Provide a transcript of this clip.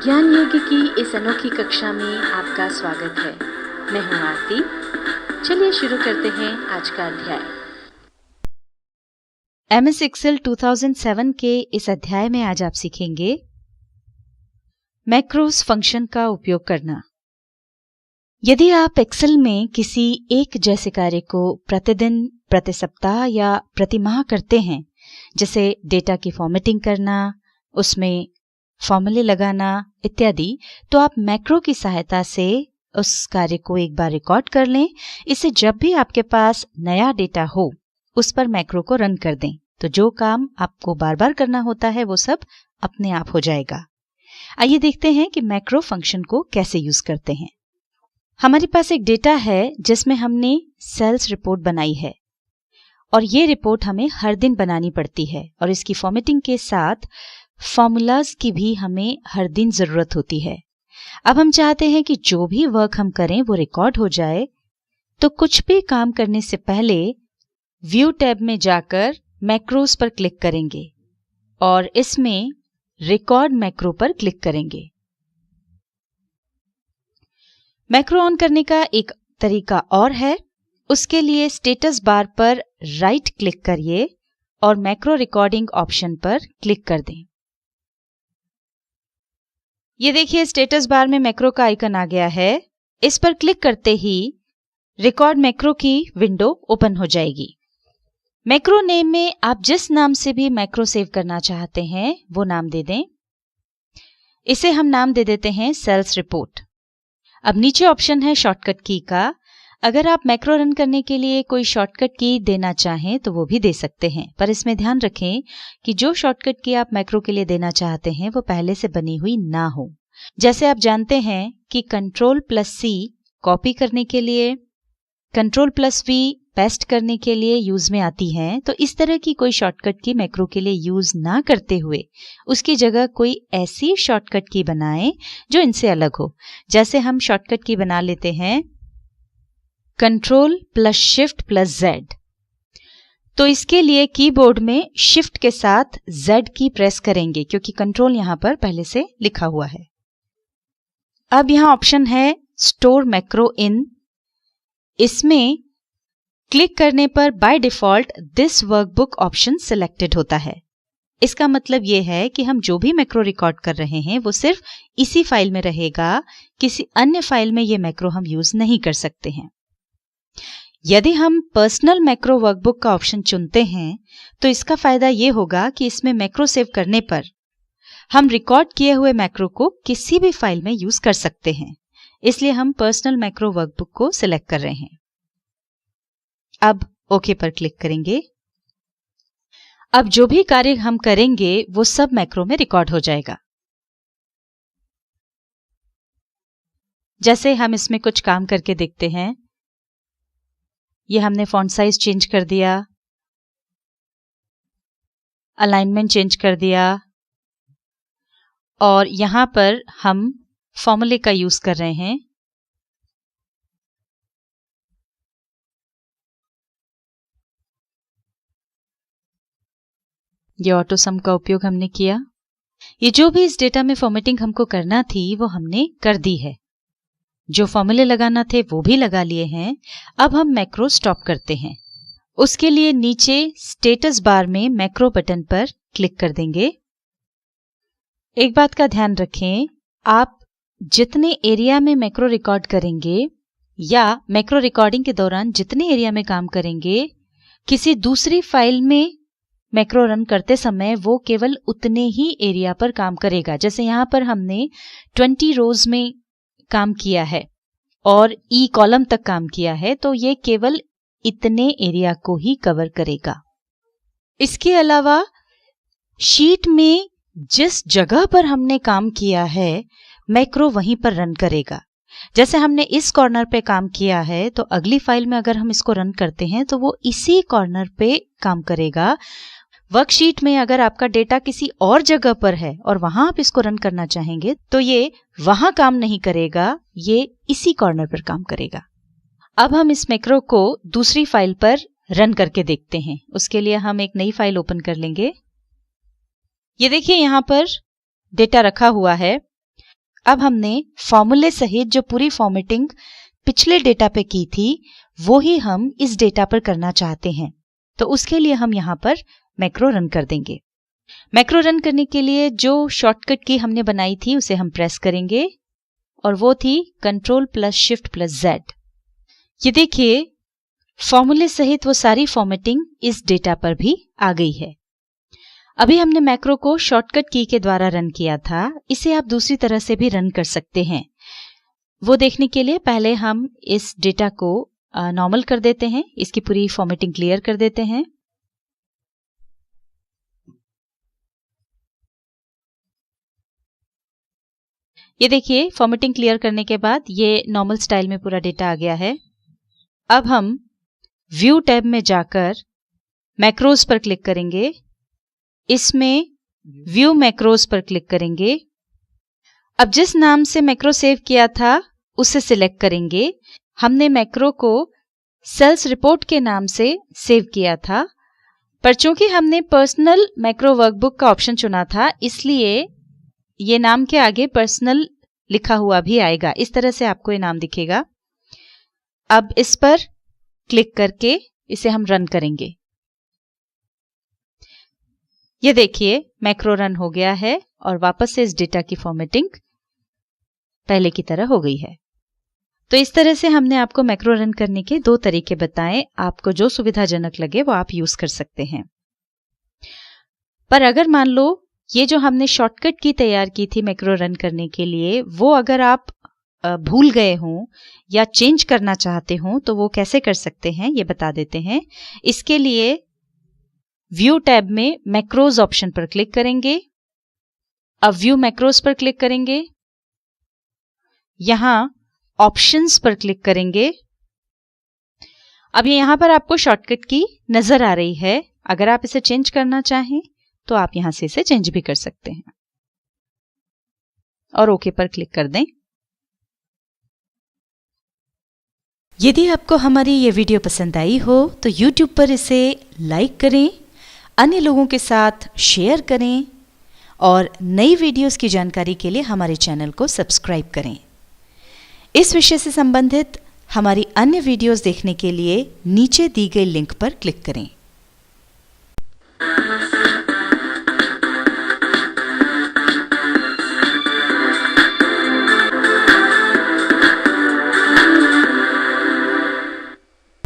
ज्ञान योगी की इस अनोखी कक्षा में आपका स्वागत है। मैं हूं आरती। चलिए शुरू करते हैं आज का अध्याय। MS Excel 2007 के इस अध्याय में आज आप सीखेंगे मैक्रोस फंक्शन का उपयोग करना। यदि आप एक्सेल में किसी एक जैसे कार्य को प्रतिदिन, प्रति सप्ताह या प्रति माह करते हैं, जैसे डेटा की फॉर्मेटिंग करना, उसमें फॉर्मूले लगाना इत्यादि, तो आप मैक्रो की सहायता से उस कार्य को एक बार रिकॉर्ड कर लें। इससे जब भी आपके पास नया डेटा हो, उस पर मैक्रो को रन कर दें, तो जो काम आपको बार बार करना होता है वो सब अपने आप हो जाएगा। आइए देखते हैं कि मैक्रो फंक्शन को कैसे यूज करते हैं। हमारे पास एक डेटा है जिसमें हमने सेल्स रिपोर्ट बनाई है और ये रिपोर्ट हमें हर दिन बनानी पड़ती है और इसकी फॉर्मेटिंग के साथ फॉर्मूलाज की भी हमें हर दिन जरूरत होती है। अब हम चाहते हैं कि जो भी वर्क हम करें वो रिकॉर्ड हो जाए, तो कुछ भी काम करने से पहले व्यू टैब में जाकर मैक्रोस पर क्लिक करेंगे और इसमें रिकॉर्ड मैक्रो पर क्लिक करेंगे। मैक्रो ऑन करने का एक तरीका और है। उसके लिए स्टेटस बार पर राइट क्लिक करिए और मैक्रो रिकॉर्डिंग ऑप्शन पर क्लिक कर दें। ये देखिए, स्टेटस बार में मैक्रो का आइकन आ गया है। इस पर क्लिक करते ही रिकॉर्ड मैक्रो की विंडो ओपन हो जाएगी। मैक्रो नेम में आप जिस नाम से भी मैक्रो सेव करना चाहते हैं वो नाम दे दें। इसे हम नाम दे देते हैं सेल्स रिपोर्ट। अब नीचे ऑप्शन है शॉर्टकट की का। अगर आप मैक्रो रन करने के लिए कोई शॉर्टकट की देना चाहें तो वो भी दे सकते हैं, पर इसमें ध्यान रखें कि जो शॉर्टकट की आप मैक्रो के लिए देना चाहते हैं वो पहले से बनी हुई ना हो। जैसे आप जानते हैं कि Ctrl+C कॉपी करने के लिए, Ctrl+V पेस्ट करने के लिए यूज में आती हैं, तो इस तरह की कोई शॉर्टकट की मैक्रो के लिए यूज ना करते हुए उसकी जगह कोई ऐसी शॉर्टकट की बनाएं जो इनसे अलग हो। जैसे हम शॉर्टकट की बना लेते हैं Ctrl+Shift+Z। तो इसके लिए कीबोर्ड में शिफ्ट के साथ Z की प्रेस करेंगे क्योंकि कंट्रोल यहां पर पहले से लिखा हुआ है। अब यहां ऑप्शन है स्टोर मैक्रो इन। इसमें क्लिक करने पर by default this workbook option selected होता है। इसका मतलब यह है कि हम जो भी मैक्रो रिकॉर्ड कर रहे हैं वो सिर्फ इसी फाइल में रहेगा, किसी अन्य फाइल में ये मैक्रो हम यूज नहीं कर सकते हैं। यदि हम पर्सनल मैक्रो वर्कबुक का ऑप्शन चुनते हैं तो इसका फायदा ये होगा कि इसमें मैक्रो सेव करने पर हम रिकॉर्ड किए हुए मैक्रो को किसी भी फाइल में यूज कर सकते हैं। इसलिए हम पर्सनल मैक्रो वर्कबुक को सिलेक्ट कर रहे हैं। अब ओके पर क्लिक करेंगे। अब जो भी कार्य हम करेंगे वो सब मैक्रो में रिकॉर्ड हो जाएगा। जैसे हम इसमें कुछ काम करके देखते हैं। ये हमने फॉन्ट साइज चेंज कर दिया, अलाइनमेंट चेंज कर दिया और यहां पर हम फॉर्मूले का यूज कर रहे हैं। ये ऑटो सम का उपयोग हमने किया। ये जो भी इस डेटा में फॉर्मेटिंग हमको करना थी वो हमने कर दी है। जो फॉर्मूले लगाना थे वो भी लगा लिए हैं। अब हम मैक्रो स्टॉप करते हैं। उसके लिए नीचे स्टेटस बार में मैक्रो बटन पर क्लिक कर देंगे। एक बात का ध्यान रखें, आप जितने एरिया में मैक्रो रिकॉर्ड करेंगे या मैक्रो रिकॉर्डिंग के दौरान जितने एरिया में काम करेंगे, किसी दूसरी फाइल में मैक्रो रन करते समय वो केवल उतने ही एरिया पर काम करेगा। जैसे यहाँ पर हमने 20 रोज में काम किया है और ई कॉलम तक काम किया है, तो ये केवल इतने एरिया को ही कवर करेगा। इसके अलावा शीट में जिस जगह पर हमने काम किया है मैक्रो वहीं पर रन करेगा। जैसे हमने इस कॉर्नर पे काम किया है तो अगली फाइल में अगर हम इसको रन करते हैं तो वो इसी कॉर्नर पे काम करेगा। वर्कशीट में अगर आपका डेटा किसी और जगह पर है और वहां आप इसको रन करना चाहेंगे तो ये वहां काम नहीं करेगा, ये इसी कॉर्नर पर काम करेगा। अब हम इस मैक्रो को दूसरी फाइल पर रन करके देखते हैं। उसके लिए हम एक नई फाइल ओपन कर लेंगे। ये देखिए यहाँ पर डेटा रखा हुआ है। अब हमने फॉर्मूले सहित जो पूरी फॉर्मेटिंग पिछले डेटा पे की थी वो ही हम इस डेटा पर करना चाहते हैं। तो उसके लिए हम यहाँ पर मैक्रो रन कर देंगे। मैक्रो रन करने के लिए जो शॉर्टकट की हमने बनाई थी उसे हम प्रेस करेंगे और वो थी Ctrl+Shift+Z। ये देखिए फॉर्मूले सहित वो सारी फॉर्मेटिंग इस डेटा पर भी आ गई है। अभी हमने मैक्रो को शॉर्टकट की के द्वारा रन किया था, इसे आप दूसरी तरह से भी रन कर सकते हैं। वो देखने के लिए पहले हम इस डेटा को नॉर्मल कर देते हैं, इसकी पूरी फॉर्मेटिंग क्लियर कर देते हैं। ये देखिए फॉर्मेटिंग क्लियर करने के बाद ये नॉर्मल स्टाइल में पूरा डेटा आ गया है। अब हम व्यू टैब में जाकर मैक्रोज पर क्लिक करेंगे। इसमें व्यू मैक्रोज पर क्लिक करेंगे। अब जिस नाम से मैक्रो सेव किया था उसे सिलेक्ट करेंगे। हमने मैक्रो को सेल्स रिपोर्ट के नाम से सेव किया था, पर चूंकि हमने पर्सनल मैक्रो वर्कबुक का ऑप्शन चुना था इसलिए ये नाम के आगे पर्सनल लिखा हुआ भी आएगा। इस तरह से आपको ये नाम दिखेगा। अब इस पर क्लिक करके इसे हम रन करेंगे। ये देखिए मैक्रो रन हो गया है और वापस से इस डेटा की फॉर्मेटिंग पहले की तरह हो गई है। तो इस तरह से हमने आपको मैक्रो रन करने के 2 तरीके बताए। आपको जो सुविधाजनक लगे वो आप यूज कर सकते हैं। पर अगर मान लो ये जो हमने शॉर्टकट की तैयार की थी मैक्रो रन करने के लिए, वो अगर आप भूल गए हों या चेंज करना चाहते हों तो वो कैसे कर सकते हैं ये बता देते हैं। इसके लिए व्यू टैब में मैक्रोज ऑप्शन पर क्लिक करेंगे। अब व्यू मैक्रोज पर क्लिक करेंगे। यहां ऑप्शंस पर क्लिक करेंगे। अब यहां पर आपको शॉर्टकट की नजर आ रही है। अगर आप इसे चेंज करना चाहें तो आप यहां से इसे चेंज भी कर सकते हैं और ओके पर क्लिक कर दें। यदि आपको हमारी ये वीडियो पसंद आई हो तो YouTube पर इसे लाइक करें, अन्य लोगों के साथ शेयर करें और नई वीडियोस की जानकारी के लिए हमारे चैनल को सब्सक्राइब करें। इस विषय से संबंधित हमारी अन्य वीडियोस देखने के लिए नीचे दी गई लिंक पर क्लिक करें।